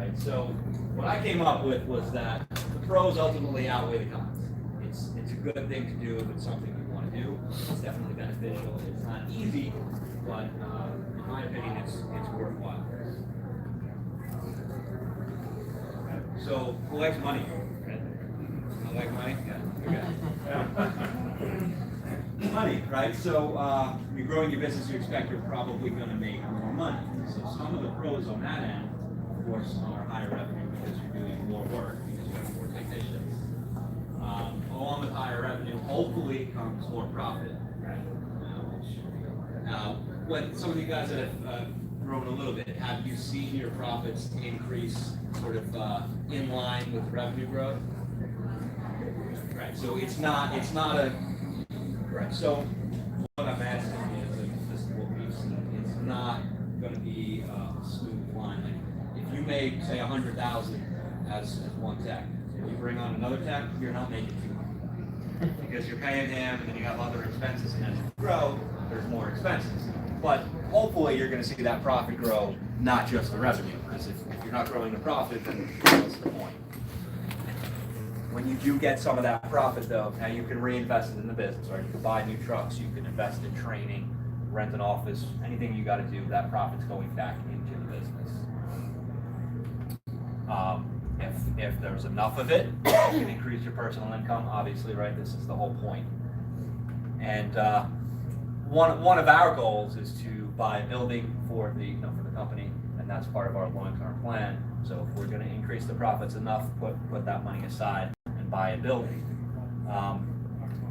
right? So what I came up with was that the pros ultimately outweigh the cons. It's a good thing to do if it's something you want to do. It's definitely beneficial. It's not easy, but in my opinion, it's worthwhile. So who likes money? I like money? Yeah. Okay. Money, right? So you're growing your business, you expect you're probably going to make more money. So some of the pros on that end, of course, are higher revenue because you're doing more work, because you have more technicians. Along with higher revenue, hopefully comes more profit. Right? What some of you guys that have grown a little bit, have you seen your profits increase sort of in line with revenue growth? Right. So it's not a right. So what I'm asking is, and this is what we've seen, it's not going to be a smooth line. Like if you make say 100,000 as one tech, and you bring on another tech, you're not making 200 because you're paying him, and then you have other expenses, and as you grow, there's more expenses. But hopefully, you're going to see that profit grow, not just the revenue. Because if you're not growing the profit, then what's the point? When you do get some of that profit, though, now you can reinvest it in the business, right? You can buy new trucks, you can invest in training, rent an office, anything you got to do, that profit's going back into the business. If there's enough of it, you can increase your personal income, obviously, right? This is the whole point. And one of our goals is to buy a building for the company, and that's part of our long-term plan. So if we're going to increase the profits enough, put that money aside and buy a building.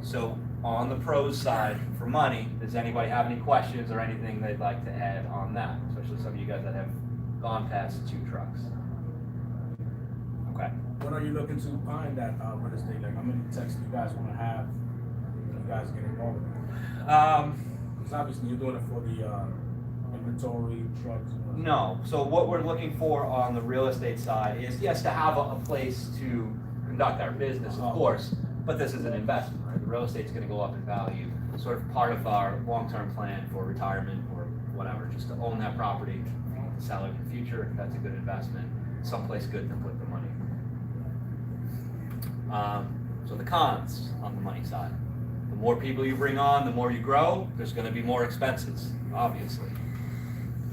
So on the pros side for money, does anybody have any questions or anything they'd like to add on that? Especially some of you guys that have gone past 2 trucks. Okay. When are you looking to find that real estate? Like, how many techs do you guys want to have? You guys get involved with it? Because obviously you're doing it for the inventory, trucks. No. So what we're looking for on the real estate side is, yes, to have a place to conduct our business, of course, but this is an investment, right? The real estate's going to go up in value. Sort of part of our long-term plan for retirement or whatever, just to own that property, sell it in the future. That's a good investment. Someplace good to put the money. So the cons on the money side. The more people you bring on, the more you grow, there's going to be more expenses, obviously.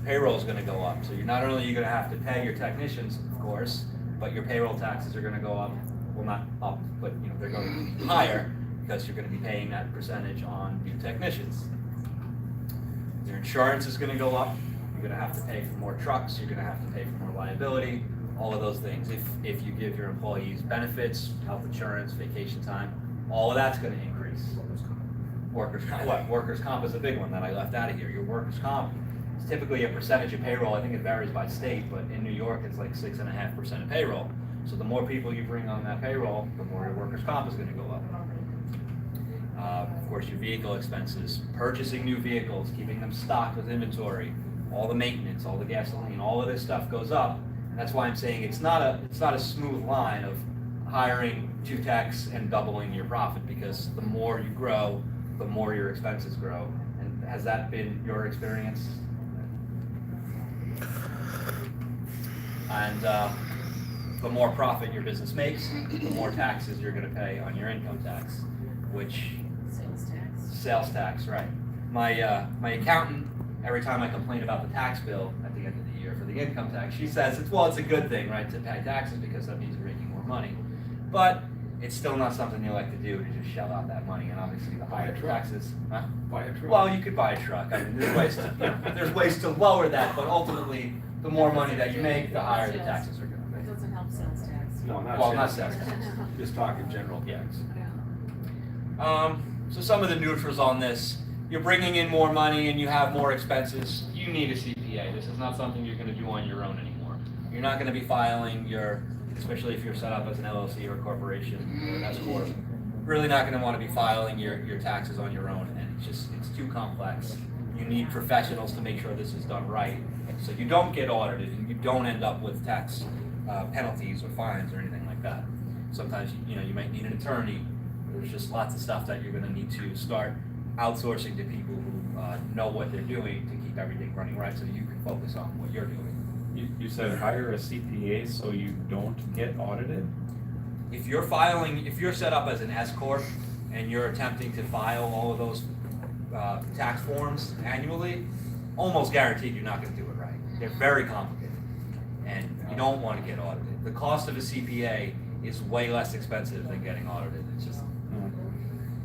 Payroll is going to go up. So you're not only going to have to pay your technicians, of course, but your payroll taxes are going to go up. Well, not up, but they're going to be higher because you're going to be paying that percentage on new technicians. Your insurance is going to go up. You're going to have to pay for more trucks. You're going to have to pay for more liability. All of those things. If you give your employees benefits, health insurance, vacation time, all of that's going to increase. Workers' comp is a big one that I left out of here. Your workers' comp is typically a percentage of payroll. I think it varies by state, but in New York it's like 6.5% of payroll. So the more people you bring on that payroll, the more your workers' comp is going to go up. Of course, your vehicle expenses, purchasing new vehicles, keeping them stocked with inventory, all the maintenance, all the gasoline, all of this stuff goes up. And that's why I'm saying it's not a smooth line of hiring 2 techs and doubling your profit, because the more you grow, the more your expenses grow. And has that been your experience? And the more profit your business makes, the more taxes you're going to pay on your income tax, which sales tax, right? My accountant, every time I complain about the tax bill at the end of the year for the income tax, she says it's a good thing, right, to pay taxes because that means you're making more money. But it's still not something you like to do, to just shell out that money. And obviously the higher taxes. Huh? Buy a truck. Well, you could buy a truck. I mean, there's ways to lower that, but ultimately, the more money that you make, the higher the taxes are going to be. It doesn't help sales tax. No, Not sales tax. Just talking general tax. So some of the neutrals on this: you're bringing in more money and you have more expenses. You need a CPA. This is not something you're going to do on your own anymore. You're not going to be filing especially if you're set up as an LLC or a corporation or an S corp, really not going to want to be filing your taxes on your own, and it's too complex. You need professionals to make sure this is done right, so you don't get audited and you don't end up with tax penalties or fines or anything like that. Sometimes you might need an attorney. There's just lots of stuff that you're going to need to start outsourcing to people who know what they're doing to keep everything running right, so you can focus on what you're doing. You said hire a CPA so you don't get audited? If you're set up as an S corp and you're attempting to file all of those tax forms annually, almost guaranteed you're not going to do it right. They're very complicated, and you don't want to get audited. The cost of a CPA is way less expensive than getting audited. It's just,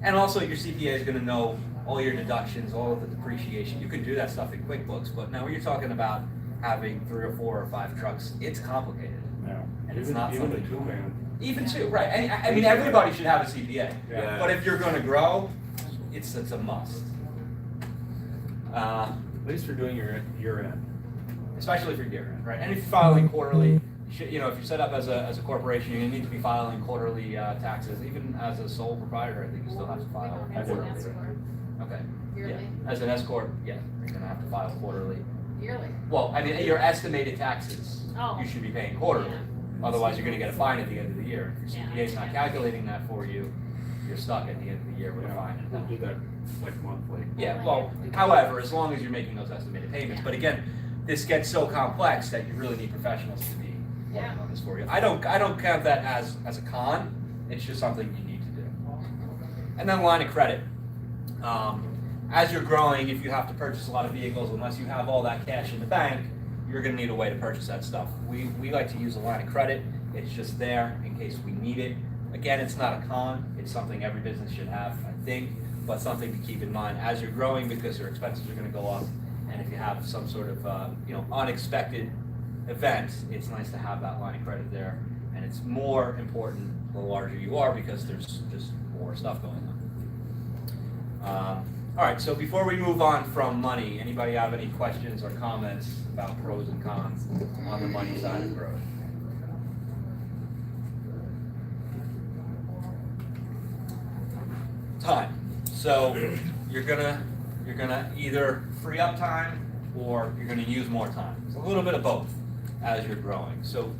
and also your CPA is going to know all your deductions, all of the depreciation. You can do that stuff in QuickBooks, but now when you're talking about having 3 or 4 or 5 trucks, it's complicated. No. And it's not even something. the 2-man. Even 2, right? And, I mean, everybody should have a CPA. Yeah. But if you're going to grow, it's a must. At least for doing your year end. Especially for year end, right? And if you're filing quarterly, if you're set up as a corporation, you're going to need to be filing quarterly taxes. Even as a sole proprietor, I think you still have to file quarterly. Okay. Yearly. Yeah. As an S corp, yeah, you're going to have to file quarterly. Yearly. Well, I mean, your estimated taxes, Oh. you should be paying quarterly. Yeah. Otherwise, you're going to get a fine at the end of the year. If your Yeah. CPA is not calculating that for you, you're stuck at the end of the year with a fine. We'll do that like monthly. Yeah, well, however, as long as you're making those estimated payments. But again, this gets so complex that you really need professionals to be working Yeah. on this for you. I don't count that as a con. It's just something you need to do. And then line of credit. As you're growing, if you have to purchase a lot of vehicles, unless you have all that cash in the bank, you're going to need a way to purchase that stuff. We like to use a line of credit. It's just there in case we need it. Again, it's not a con. It's something every business should have, I think, but something to keep in mind as you're growing because your expenses are going to go up. And if you have some sort of unexpected event, it's nice to have that line of credit there. And it's more important the larger you are because there's just more stuff going on. All right, so before we move on from money, anybody have any questions or comments about pros and cons on the money side of growth? Time. So you're gonna either free up time or you're gonna use more time. It's a little bit of both as you're growing. So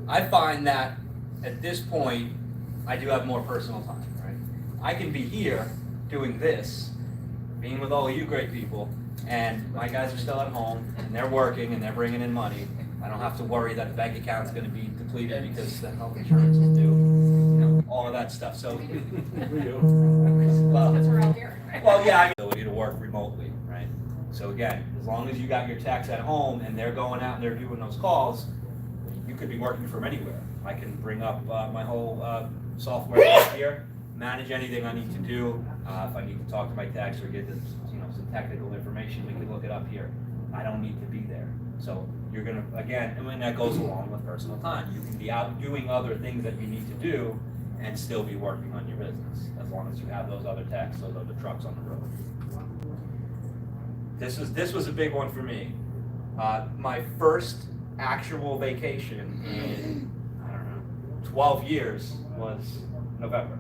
I find that at this point, I do have more personal time, right? I can be here doing this, being with all of you great people, and my guys are still at home, and they're working, and they're bringing in money. I don't have to worry that the bank account's gonna be depleted because the health insurance is due, all of that stuff. So, well, That's where I'm here. well, yeah, I mean, ability to work remotely, right? So again, as long as you got your techs at home and they're going out and they're doing those calls, you could be working from anywhere. I can bring up my whole software here, manage anything I need to do. If I need to talk to my techs or get this, some technical information, we can look it up here. I don't need to be there. So you're gonna, again, and when that goes along with personal time, you can be out doing other things that you need to do and still be working on your business, as long as you have those other techs, those other trucks on the road. This was a big one for me. My first actual vacation in, 12 years was November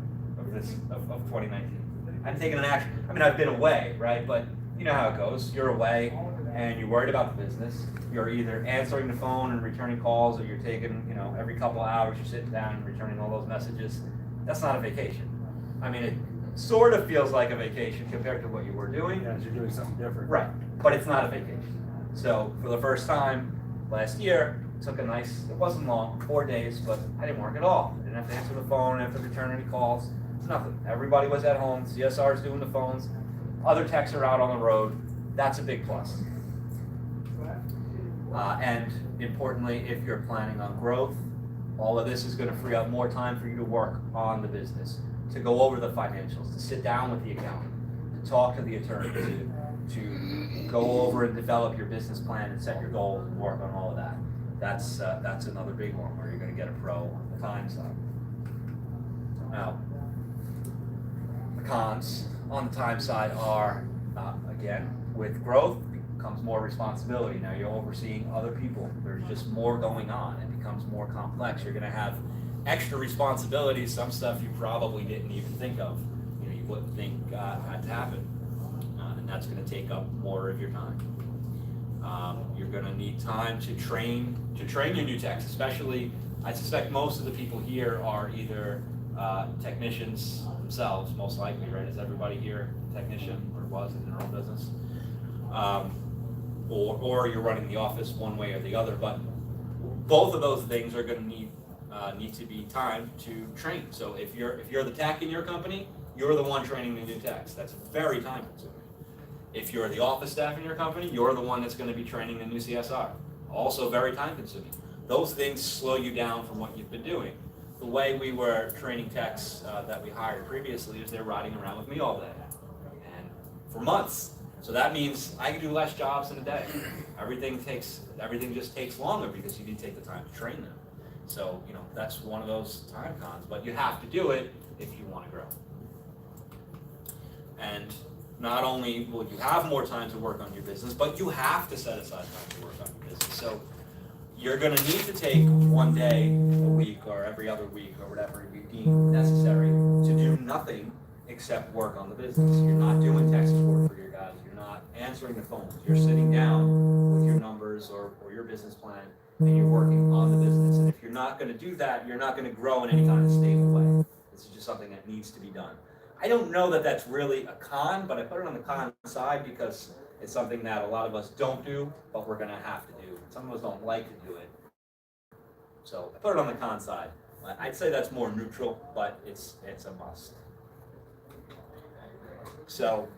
of 2019. I'm taking an action. I mean, I've been away, right? But you know how it goes. You're away and you're worried about the business. You're either answering the phone and returning calls, or you're taking, every couple of hours you're sitting down and returning all those messages. That's not a vacation. I mean, it sort of feels like a vacation compared to what you were doing. Yeah, you're doing something different. Right, but it's not a vacation. So for the first time last year, took it wasn't long, 4 days, but I didn't work at all. I didn't have to answer the phone, I didn't have to return any calls, nothing. Everybody was at home, CSR's doing the phones, other techs are out on the road. That's a big plus. And importantly, if you're planning on growth, all of this is going to free up more time for you to work on the business, to go over the financials, to sit down with the accountant, to talk to the attorney, to go over and develop your business plan and set your goals and work on all of that. That's another big one where you're going to get a pro on the time side. Now, the cons on the time side are, again, with growth comes more responsibility. Now you're overseeing other people. There's just more going on. It becomes more complex. You're going to have extra responsibilities, some stuff you probably didn't even think of. You wouldn't think had to happen. And that's going to take up more of your time. You're going to need time to train your new techs, especially, I suspect most of the people here are either technicians themselves, most likely, right? Is everybody here a technician or was in their own business? Or you're running the office one way or the other, but both of those things are going to need to be timed to train. So if you're the tech in your company, you're the one training the new techs. That's very time consuming. If you're the office staff in your company, you're the one that's going to be training the new CSR. Also very time consuming. Those things slow you down from what you've been doing. The way we were training techs that we hired previously is they're riding around with me all day, and for months. So that means I can do less jobs in a day. Everything just takes longer because you need to take the time to train them. So, that's one of those time cons, but you have to do it if you want to grow. And not only will you have more time to work on your business, but you have to set aside time to work on your business. So you're going to need to take one day a week or every other week or whatever you deem necessary to do nothing except work on the business. You're not doing tech support for your guys. You're not answering the phones. You're sitting down with your numbers or your business plan and you're working on the business. And if you're not going to do that, you're not going to grow in any kind of stable way. This is just something that needs to be done. I don't know that that's really a con, but I put it on the con side because it's something that a lot of us don't do, but we're going to have to do. Some of us don't like to do it. So I put it on the con side. I'd say that's more neutral, but it's a must. So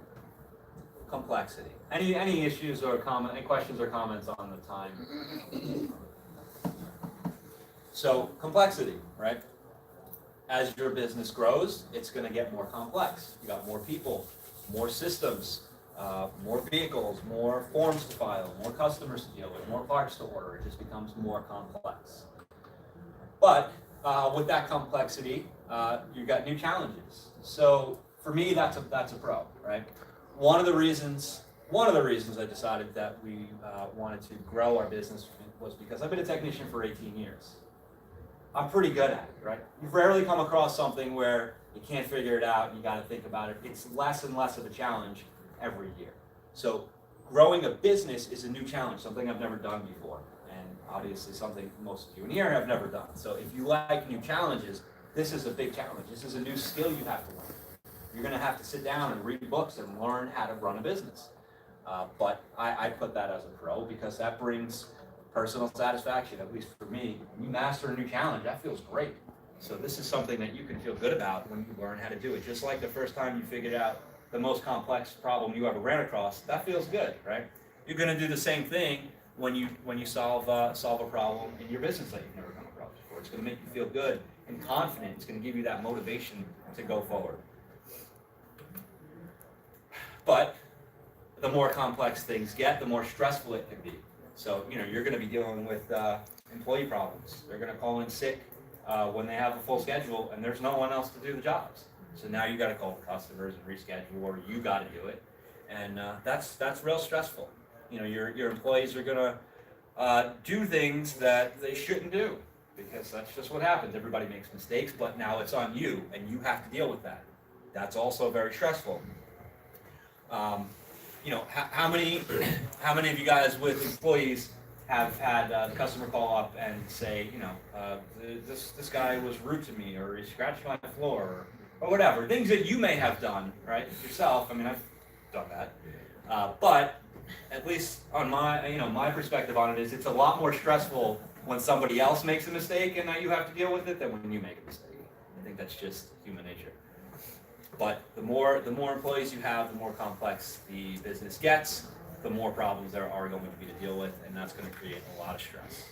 complexity. Any issues or any questions or comments on the time? So complexity, right? As your business grows, it's going to get more complex. You got more people, more systems, more vehicles, more forms to file, more customers to deal with, more parts to order. It just becomes more complex. But with that complexity, you've got new challenges. So for me, that's a pro, right? One of the reasons I decided that we wanted to grow our business was because I've been a technician for 18 years. I'm pretty good at it, right? You've rarely come across something where you can't figure it out and you got to think about it. It's less and less of a challenge every year. So growing a business is a new challenge, something I've never done before, and obviously something most of you in here have never done. So if you like new challenges, this is a big challenge. This is a new skill you have to learn. You're going to have to sit down and read books and learn how to run a business. But I put that as a pro because that brings personal satisfaction, at least for me. When you master a new challenge, that feels great. So this is something that you can feel good about when you learn how to do it. Just like the first time you figured out the most complex problem you ever ran across, that feels good, right? You're going to do the same thing when you solve a problem in your business that you've never come across before. It's going to make you feel good and confident. It's going to give you that motivation to go forward. But the more complex things get, the more stressful it can be. So, you're going to be dealing with employee problems. They're going to call in sick when they have a full schedule and there's no one else to do the jobs. So now you got to call the customers and reschedule, or you got to do it. And that's real stressful. Your employees are going to do things that they shouldn't do because that's just what happens. Everybody makes mistakes, but now it's on you and you have to deal with that. That's also very stressful. How many of you guys with employees have had the customer call up and say, this guy was rude to me, or he scratched my floor, or whatever, things that you may have done, right, yourself. I mean, I've done that, but at least on my perspective on it is, it's a lot more stressful when somebody else makes a mistake and now you have to deal with it than when you make a mistake. I think that's just human nature. But the more employees you have, the more complex the business gets, the more problems there are going to be to deal with, and that's going to create a lot of stress.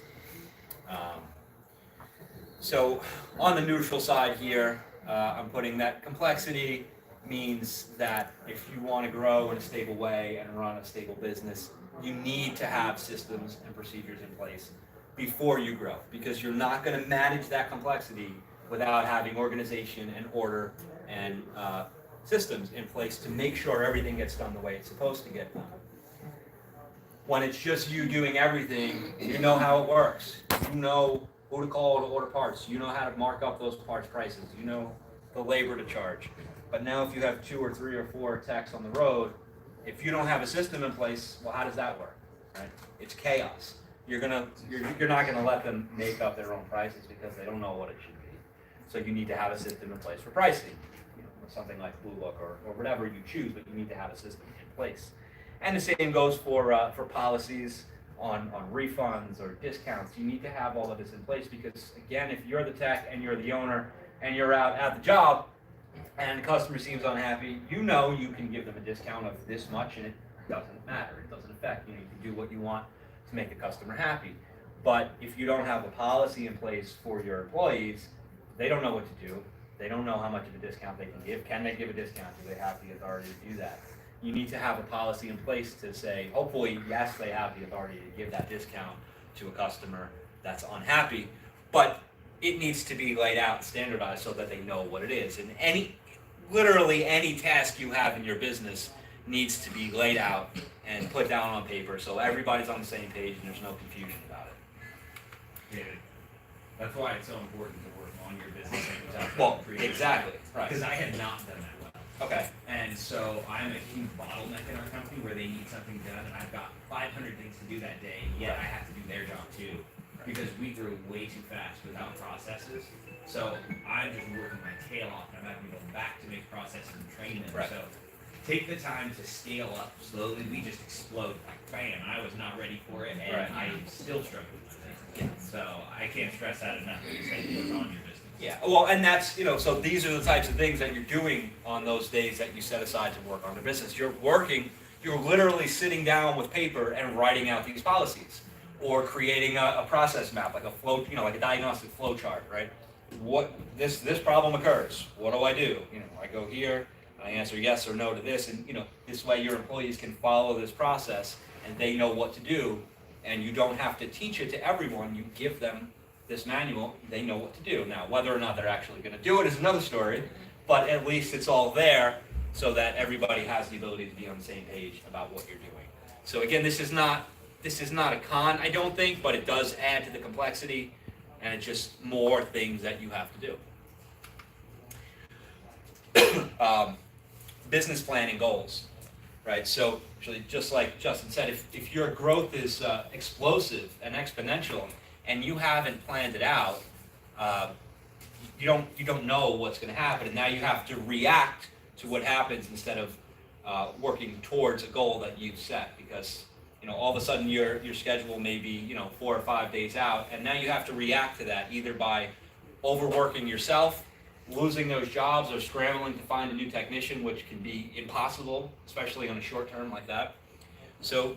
So on the neutral side here, I'm putting that complexity means that if you want to grow in a stable way and run a stable business, you need to have systems and procedures in place before you grow, because you're not going to manage that complexity without having organization and order and systems in place to make sure everything gets done the way it's supposed to get done. When it's just you doing everything, you know how it works. You know who to call to order parts. You know how to mark up those parts prices. You know the labor to charge. But now if you have 2 or 3 or 4 techs on the road, if you don't have a system in place, well, how does that work? Right? It's chaos. You're not gonna let them make up their own prices because they don't know what it should be. So you need to have a system in place for pricing. Something like Blue Book or whatever you choose, but you need to have a system in place. And the same goes for policies. on refunds or discounts. You need to have all of this in place because, again, if you're the tech and you're the owner and you're out at the job and the customer seems unhappy, you know you can give them a discount of this much and it doesn't matter. It doesn't affect. You can do what you want to make the customer happy. But if you don't have a policy in place for your employees, they don't know what to do. They don't know how much of a discount they can give. Can they give a discount? Do they have the authority to do that? You need to have a policy in place to say, hopefully, yes, they have the authority to give that discount to a customer that's unhappy, but it needs to be laid out and standardized so that they know what it is. And literally any task you have in your business needs to be laid out and put down on paper so everybody's on the same page and there's no confusion about it. David, that's why it's so important to work on your business. Well, exactly, right. Because I had not done that well. Okay. And so I'm a huge bottleneck in our company where they need something done, and I've got 500 things to do that day, yet I have to do their job too. Because we grew way too fast without processes. So I'm just working my tail off, and I'm having to go back to make processes and train them. Right. So take the time to scale up slowly. We just explode like bam. I was not ready for it, and Right. I'm still struggling with it. So I can't stress that enough when you say work on your business. Yeah, well, and that's, so these are the types of things that you're doing on those days that you set aside to work on the business. You're literally sitting down with paper and writing out these policies or creating a process map, like a flow, like a diagnostic flow chart, right? This problem occurs. What do I do? I go here, I answer yes or no to this, and this way your employees can follow this process and they know what to do, and you don't have to teach it to everyone. You give them this manual, they know what to do. Now, whether or not they're actually going to do it is another story, but at least it's all there so that everybody has the ability to be on the same page about what you're doing. So again, this is not a con, I don't think, but it does add to the complexity, and it's just more things that you have to do. Business planning goals, right? So actually, just like Justin said, if your growth is explosive and exponential, and you haven't planned it out, you don't know what's going to happen, and now you have to react to what happens instead of working towards a goal that you've set. Because all of a sudden your schedule may be 4 or 5 days out, and now you have to react to that either by overworking yourself, losing those jobs, or scrambling to find a new technician, which can be impossible, especially on a short term like that. So,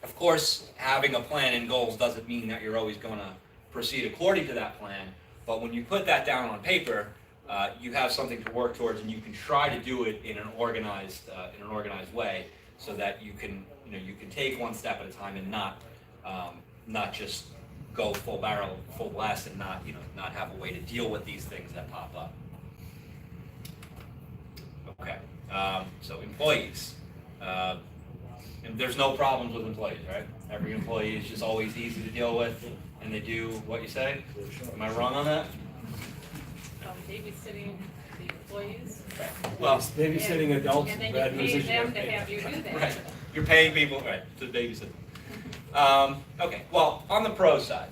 of course, having a plan and goals doesn't mean that you're always going to proceed according to that plan, but when you put that down on paper, you have something to work towards, and you can try to do it in an organized way, so that you can take one step at a time and not just go full barrel, full blast, and not have a way to deal with these things that pop up. Okay, so employees. And there's no problems with employees, right? Every employee is just always easy to deal with, and they do what you say. Am I wrong on that? Babysitting the employees. Well, Babysitting adults. And then bad you pay musicians. them to have you do that. right. You're paying people, right, to babysit. Okay, well, on the pro side,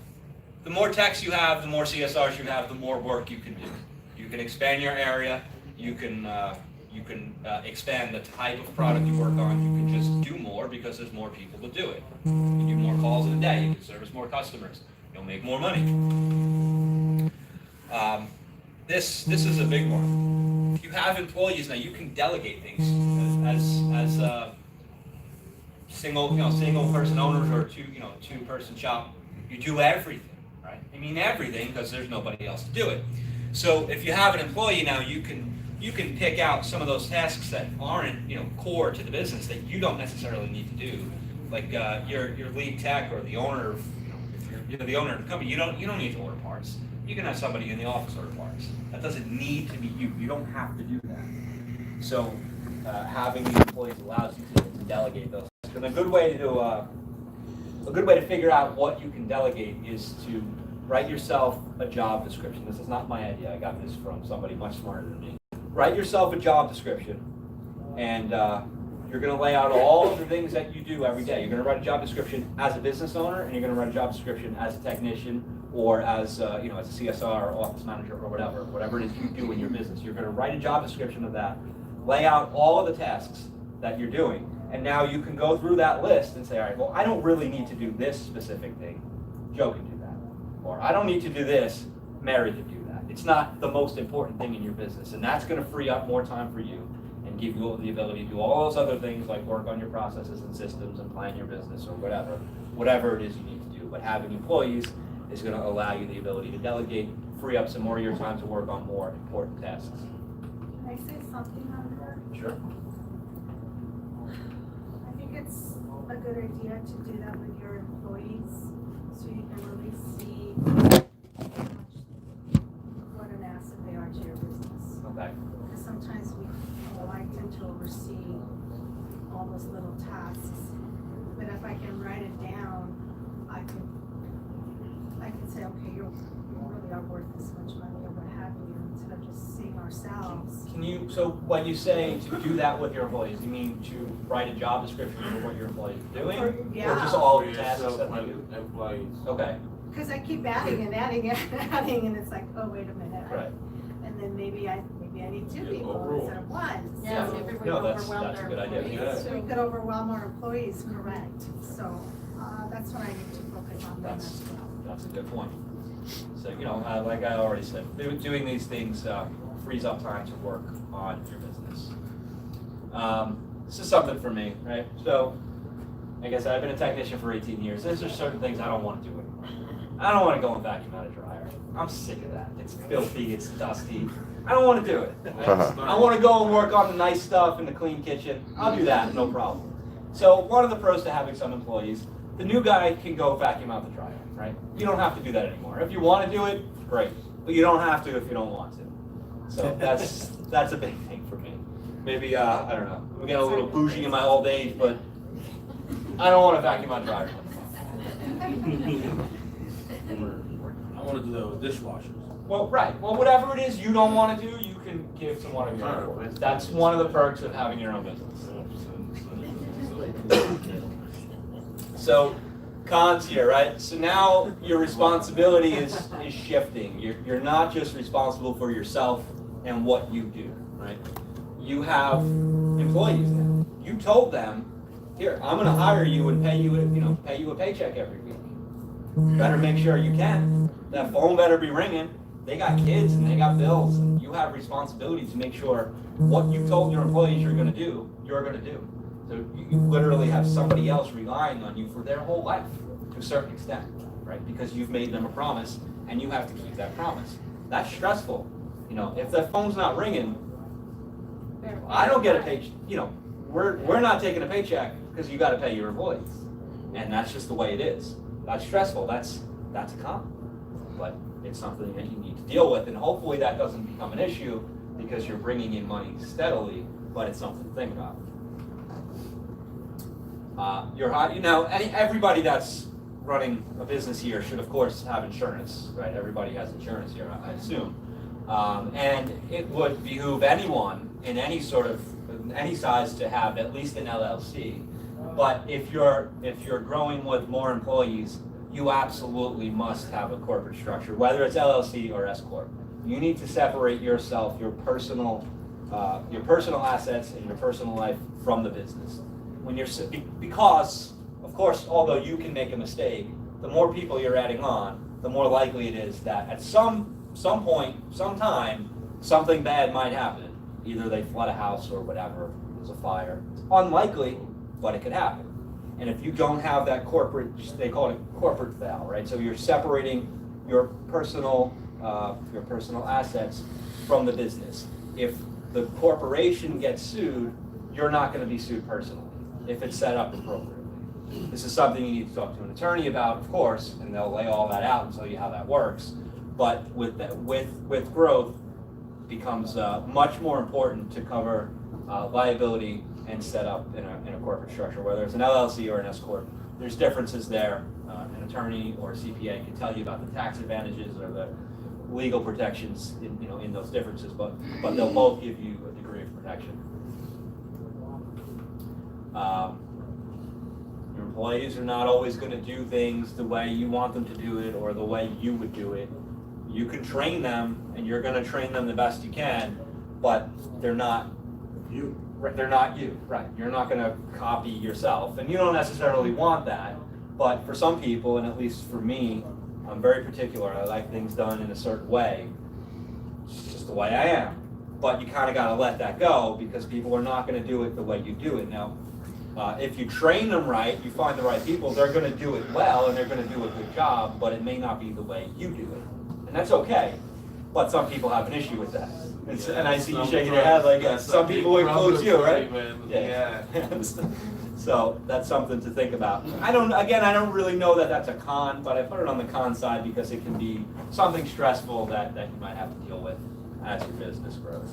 the more techs you have, the more CSRs you have, the more work you can do. You can expand your area. You can expand the type of product you work on. You can just do more because there's more people to do it. You do more calls in a day. You can service more customers. You'll make more money. This is a big one. If you have employees now, you can delegate things as single person owners or two person shop. You do everything, right? I mean everything, because there's nobody else to do it. So if you have an employee now, you can pick out some of those tasks that aren't core to the business that you don't necessarily need to do, like your lead tech or the owner of if you're the owner of the company. You don't need to order parts. You can have somebody in the office order parts. That doesn't need to be you. You don't have to do that. So having these employees allows you to delegate those. And a good way to figure out what you can delegate is to write yourself a job description. This is not my idea. I got this from somebody much smarter than me. Write yourself a job description, and you're going to lay out all of the things that you do every day. You're going to write a job description as a business owner, and you're going to write a job description as a technician, or as as a CSR or office manager or whatever it is you do in your business. You're going to write a job description of that, lay out all of the tasks that you're doing, And now you can go through that list and say, all right, well, I don't really need to do this specific thing. Joe can do that. Or I don't need to do this. Mary can do that. It's not the most important thing in your business. And that's going to free up more time for you and give you the ability to do all those other things like work on your processes and systems and plan your business or whatever it is you need to do. But having employees is going to allow you the ability to delegate, free up some more of your time to work on more important tasks. Can I say something on that? Sure. I think it's a good idea to do that with your employees, so you can really see how much, what an asset they are to your business. Okay. Because sometimes I tend to oversee all those little tasks, but if I can write it down, I can say, okay, you really are worth this much money or what have you, instead of just seeing ourselves. So when you say to do that with your employees, you mean to write a job description for what your employees are doing? Or just all your tasks that they do? Employees. Okay, Because I keep adding and adding and adding, and it's like, oh, wait a minute. right. And then maybe I need two Yeah, people overall. instead of one. Yeah, So so if we No, overwhelm that's a our good idea. employees, we could overwhelm our employees, correct. So that's what I need to focus on them as well. That's a good point. So, like I already said, doing these things frees up time to work on your business. This is something for me, right? So, like I said, I've been a technician for 18 years. There's just certain things I don't want to do anymore. I don't want to go and vacuum out a dryer. I'm sick of that. It's filthy, it's dusty. I don't want to do it. I want to go and work on the nice stuff in the clean kitchen. I'll do that, no problem. So one of the pros to having some employees, the new guy can go vacuum out the dryer, right? You don't have to do that anymore. If you want to do it, great. But you don't have to if you don't want to. So that's a big thing for me. Maybe, I don't know, we get a little bougie in my old age, but I don't want to vacuum out dryers. I want to do that with dishwashers. Well, right. Well, whatever it is you don't want to do, you can give to one of your employees. That's one of the perks of having your own business. So, cons here, right? So now your responsibility is shifting. You're not just responsible for yourself and what you do, right? You have employees now. You told them, here, I'm going to hire you and pay you a paycheck every week. Better make sure you can. That phone better be ringing. They got kids and they got bills, and you have responsibility to make sure what you told your employees you're going to do, you're going to do. So you literally have somebody else relying on you for their whole life to a certain extent, right? Because you've made them a promise and you have to keep that promise. That's stressful. If the phone's not ringing, I don't get a paycheck. We're not taking a paycheck because you got to pay your employees, and that's just the way it is. That's stressful. That's a con, but it's something that you need to deal with, and hopefully that doesn't become an issue because you're bringing in money steadily. But it's something to think about. Everybody that's running a business here should, of course, have insurance, right? Everybody has insurance here, I assume, and it would behoove anyone in any size to have at least an LLC. But if you're growing with more employees, you absolutely must have a corporate structure, whether it's LLC or S corp. You need to separate yourself, your personal assets and your personal life from the business. Because, of course, although you can make a mistake, the more people you're adding on, the more likely it is that at some point, sometime, something bad might happen. Either they flood a house or whatever, there's a fire. It's unlikely, but it could happen. And if you don't have that corporate, they call it corporate veil, right? So you're separating your personal assets from the business. If the corporation gets sued, you're not going to be sued personally if it's set up appropriately. This is something you need to talk to an attorney about, of course, and they'll lay all that out and tell you how that works. But with growth, it becomes much more important to cover liability and set up in a corporate structure, whether it's an LLC or an S corp. There's differences there. An attorney or a CPA can tell you about the tax advantages or the legal protections in those differences, but they'll both give you a degree of protection. Your employees are not always going to do things the way you want them to do it or the way you would do it. You can train them, and you're going to train them the best you can, but they're not They're not you, right? You're not going to copy yourself, and you don't necessarily want that. But for some people, and at least for me, I'm very particular. I like things done in a certain way. It's just the way I am. But you kind of got to let that go because people are not going to do it the way you do it. Now, if you train them right, you find the right people, they're going to do it well and they're going to do a good job, but it may not be the way you do it. And that's okay. But some people have an issue with that. And I see you shaking your head like some people include you, right? Yeah. So that's something to think about. I don't really know that that's a con, but I put it on the con side because it can be something stressful that you might have to deal with as your business grows.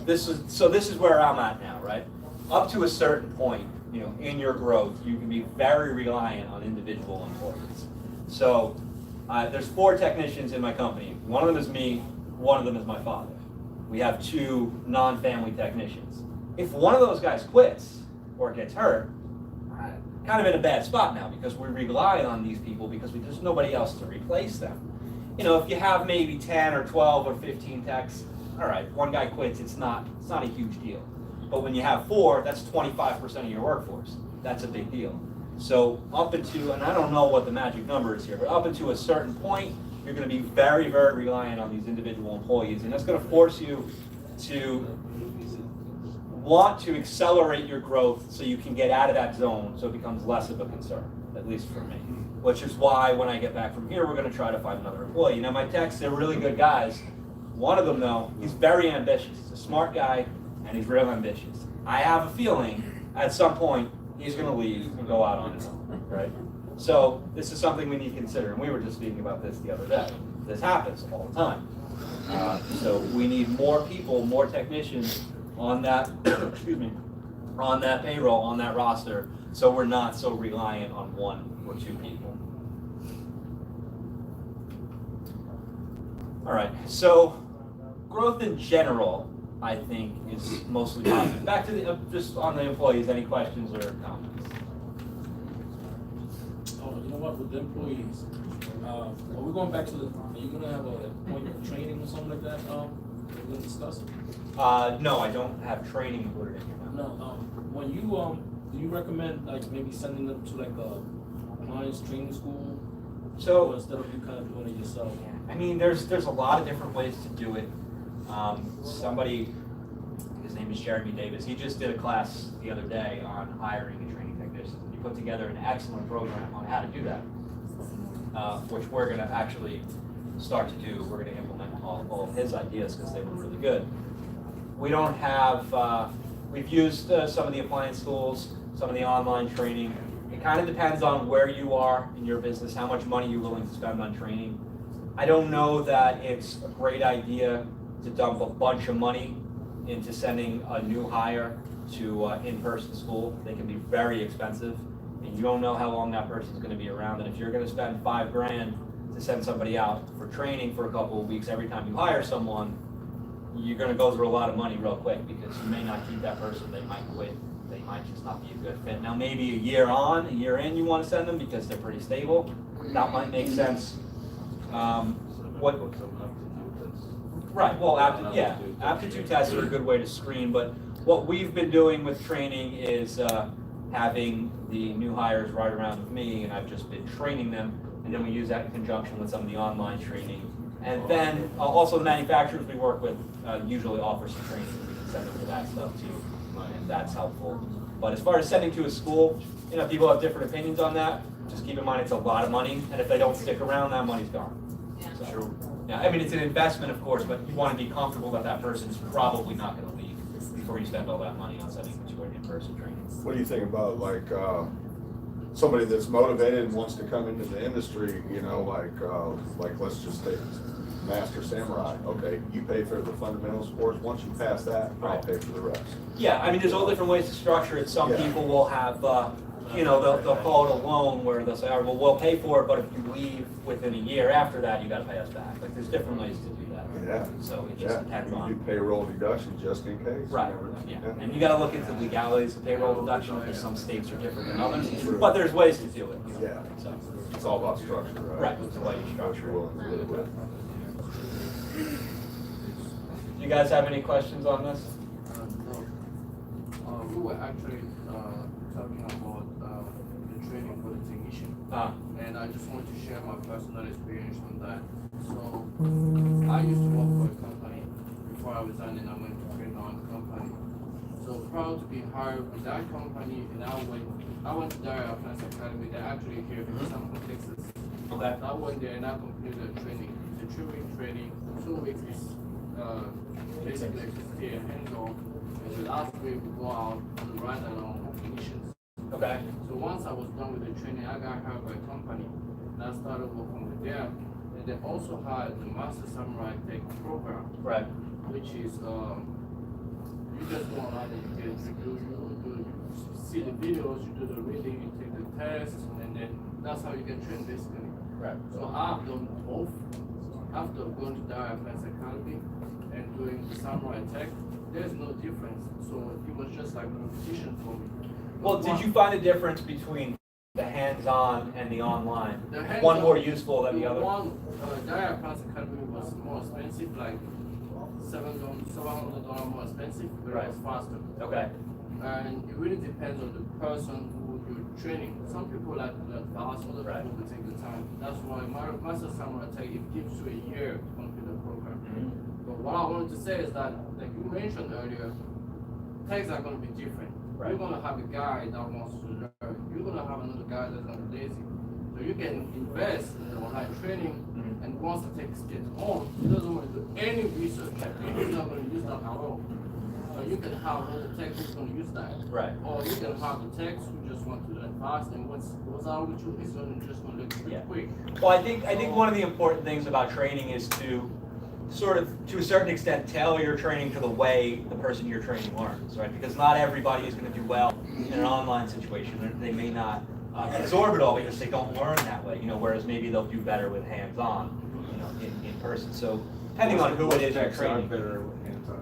This is where I'm at now, right? Up to a certain point, in your growth, you can be very reliant on individual employees. So there's 4 technicians in my company. One of them is me, one of them is my father. We have 2 non-family technicians. If one of those guys quits or gets hurt, I'm kind of in a bad spot now because we rely on these people because there's nobody else to replace them. If you have maybe 10 or 12 or 15 techs, all right, one guy quits, it's not a huge deal. But when you have 4, that's 25% of your workforce. That's a big deal. So up into, and I don't know what the magic number is here, but up into a certain point, you're going to be very, very reliant on these individual employees. And that's going to force you to want to accelerate your growth so you can get out of that zone so it becomes less of a concern, at least for me. Which is why when I get back from here, we're going to try to find another employee. Now my techs, they're really good guys. One of them though, he's very ambitious. He's a smart guy and he's real ambitious. I have a feeling at some point he's going to leave and go out on his own, right? So this is something we need to consider, and we were just speaking about this the other day. This happens all the time. So we need more people, more technicians on that, excuse me, on that payroll, on that roster, so we're not so reliant on 1 or 2 people. All right, so growth in general, I think, is mostly positive. Back to just on the employees, any questions or comments? Oh, you know what, with the employees, are we going back to are you gonna have a point of training or something like that, we're gonna discuss it? No, I don't have training included in here. No, when you, do you recommend like maybe sending them to like a appliance training school? So, Or instead of you kind of doing it yourself? I mean, there's a lot of different ways to do it. Somebody, his name is Jeremy Davis, he just did a class the other day on hiring and training technicians. He put together an excellent program on how to do that, which we're going to actually start to do. We're going to implement all of his ideas because they were really good. We don't have, we've used some of the appliance schools, some of the online training. It kind of depends on where you are in your business, how much money you're willing to spend on training. I don't know that it's a great idea to dump a bunch of money into sending a new hire to in-person school. They can be very expensive, and you don't know how long that person's going to be around. And if you're going to spend $5 grand to send somebody out for training for a couple of weeks every time you hire someone, you're going to go through a lot of money real quick because you may not keep that person. They might quit. They might just not be a good fit. Now, maybe a year in, you want to send them because they're pretty stable. That might make sense. Right, well, aptitude tests are a good way to screen, but what we've been doing with training is having the new hires ride around with me, and I've just been training them, and then we use that in conjunction with some of the online training. And then also the manufacturers we work with usually offer some training. We can send them to that stuff too, and that's helpful. But as far as sending to a school, people have different opinions on that. Just keep in mind it's a lot of money, and if they don't stick around, that money's gone. Yeah. So, yeah, I mean, it's an investment, of course, but you want to be comfortable that that person's probably not going to leave before you spend all that money on sending them to an in-person training. What do you think about like somebody that's motivated and wants to come into the industry? Like let's just take Master Samurai. Okay, you pay for the fundamentals course. Once you pass that, I'll pay for the rest. Yeah, I mean, there's all different ways to structure it. Some people will have, they'll call it a loan where they'll say, all right, well, we'll pay for it, but if you leave within a year after that, you got to pay us back. Like, there's different ways to do that. Yeah. So it just depends You on. do payroll deduction just in case. Right, yeah. And you got to look into the legalities of payroll deduction because some states are different than others, but there's ways to do it. Yeah. So, It's all about structure, right? right, it's the way you What structure you're it. willing to live with. you guys have any questions on this? No. We were actually talking about the training for the technician, and I just wanted to share my personal experience on that. So I used to work for a company before I resigned, and I went to train on the company. So proud to be hired with that company, and I went to their Appliance Academy. They're actually here from San Juan, Texas. Okay. I went there and I completed the training. The 2-week training, 2 weeks is basically just stay hands-on. And the last week we go out on the ride along missions. Okay. So once I was done with the training, I got hired by a company, and I started working with them. And they also had the Master Samurai Tech program, Right. which is you just go online and you see the videos, you do the reading, you take the test, and then that's how you get trained basically. Right. So I've done both. After going to the Appliance Academy and doing the Samurai Tech, there's no difference. So it was just like competition for me. Well, did you find a difference between the hands-on and the online? The hands-on- One more useful than the other? One, the Appliance Academy was more expensive, like $700 more expensive, but it was faster. Okay. And it really depends on the person who you're training. Some people like that fast, other Right. people will take the time. That's why Master Samurai Tech, it gives you a year to complete the program. But what I wanted to say is that, like you mentioned earlier, techs are going to be different. Right. You're going to have a guy that wants to learn. You're going to have another guy that's going to be lazy. So you can invest in the online training, and once the tech gets home, he doesn't want to do any research. He's not going to use that at all. So you can have another tech who's going to use that. Right. Or you can have the techs who just want to learn fast, and what's out with you is going to just going to look pretty quick. Well, I think one of the important things about training is to sort of, to a certain extent, tailor your training to the way the person you're training learns, right? Because not everybody is going to do well in an online situation. They may not absorb it all because they don't learn that way, whereas maybe they'll do better with hands-on, in person. So depending on who it is you're training.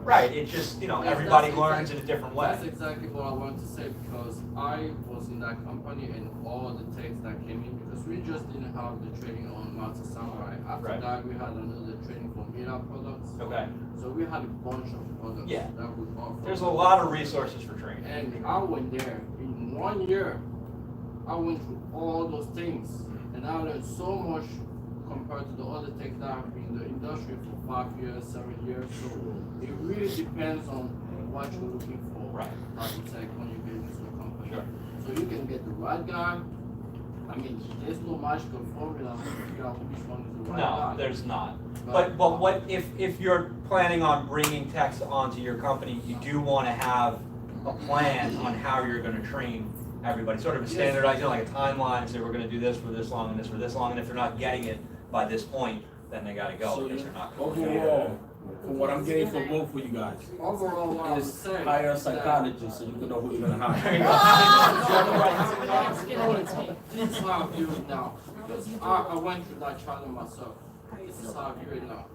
Right, it's just, everybody learns in a different way. That's exactly what I wanted to say, because I was in that company and all the techs that came in, because we just didn't have the training on Master Samurai. After that, we had another training for Mira products. Okay. So we had a bunch of products that we offer. There's a lot of resources for training. And I went there, in 1 year, I went through all those things, and I learned so much compared to the other techs that have been in the industry for 5 years, 7 years. So it really depends on what you're looking for. Right. As a tech when you get into a company. Sure. So you can get the right guy. I mean, there's no magical formula to figure out which one is the right guy. No, there's not. But what if you're planning on bringing techs onto your company, you do want to have a plan on how you're going to train everybody, sort of a standardized, like a timeline. Say we're going to do this for this long and this for this long, and if they're not getting it by this point, then they got to go because they're not going to. Overall, from what I'm getting from both of you guys, Overall, what I would is say hire a is that- psychologist so you can know who you're gonna hire. This is how I view it now, because I went through that challenge myself. This is how I view it now.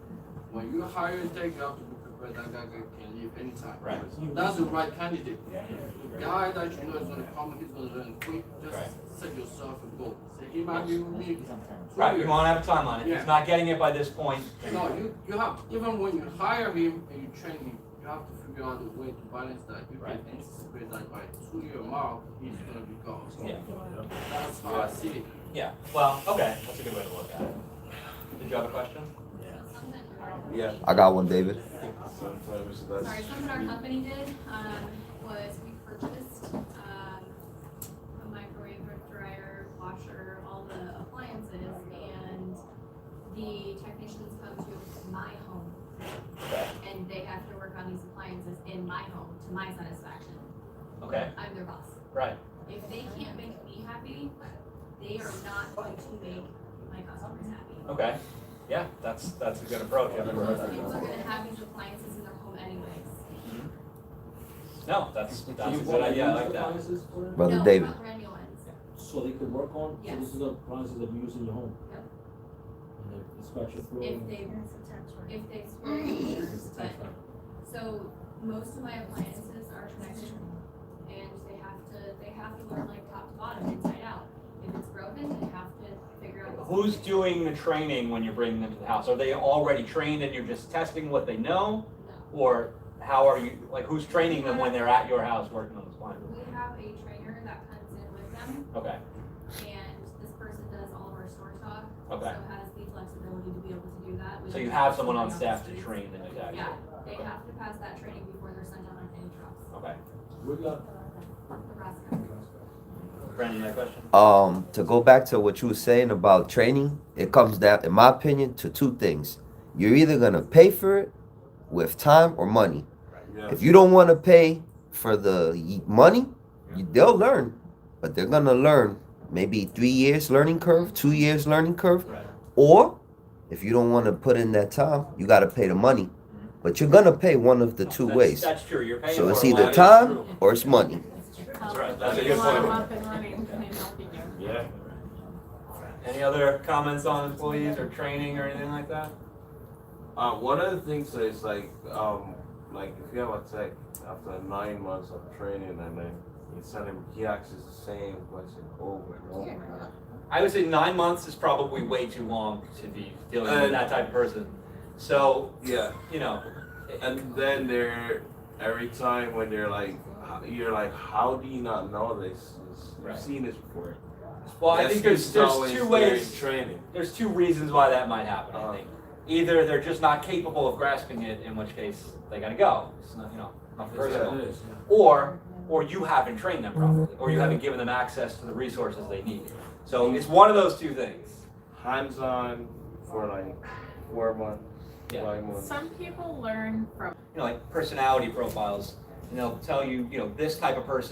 When you hire a tech, you have to be prepared that guy can leave anytime. Right. That's the right candidate. The guy that you know is going to come, he's going to learn quick. Just set yourself a goal. Say he might be with me. 2 Right, you years. want to have a timeline. If Yeah. he's not getting it by this point, No, you have, even when you hire him and you train him, you have to figure out a way to balance that. You can anticipate that by 2 year mark, he's going to be gone. yeah. That's how I see it. Yeah, well, okay, that's a good way to look at it. Did you have a question? Yeah. I got one, David. Sorry, something our company did, was we purchased, a microwave, dryer, washer, all the appliances, and the technicians come to my home. And they have to work on these appliances in my home, to my satisfaction. Okay, I'm their boss. right. If they can't make me happy, they are not going to make my customers happy. Okay, yeah, that's a good approach. I've never heard Most people that. are gonna have these appliances in their home anyways. No, that's a good idea, I like that. Brother No, David. not brand new ones. So they could work on, so Yes. this is the appliances that you use in your home? Yep. And they scratch your floor? If they, if they spray meters, but, so most of my appliances are connected and they have to learn like top to bottom, inside out. If it's broken, they have to figure out. what's Who's broken. doing the training when you're bringing them to the house? Are they already trained and you're just testing what they know? Or how are you, like, who's training them when they're at your house working on this plan? We have a trainer that comes in with them, Okay, and this person does all of our store stock. Okay. So has the flexibility to be able to do that. We so don't you have someone on somebody staff the to streets. train them exactly? Yeah, they have to pass that training before they're sent out on any trucks. Okay. We got, Nebraska. Brandon, that question? To go back to what you were saying about training, it comes down, in my opinion, to two things. You're either gonna pay for it with time or money. Yeah. If you don't want to pay for the money, they'll learn, but they're gonna learn maybe 3 years learning curve, 2 years learning curve, Right. or if you don't want to put in that time, you got to pay the money. But you're gonna pay one of the two ways. That's true, you're paying So for it's it. either That is time true. or it's money. That's right, that's a good point. Yeah. Any other comments on employees or training or anything like that? One of the things is like if you have a tech after 9 months of training and then you send him, he asks the same question over and over again. I would say 9 months is probably way too long to be dealing with that type of person. So, Yeah, you know, and then every time when you're like, how do you not know this? Right. You've seen this before. well, I Yes, think there's it's always two there ways. in training. There's two reasons why that might happen, I think. Either they're just not capable of grasping it, in which case they gotta go. It's not, not personal. it is, yeah. Or you haven't trained them properly, or you haven't given them access to the resources they need. So it's one of those two things. Hands-on for like 4 months, Yeah. 5 months. Some people learn from Like personality profiles, and they'll tell you, this type of person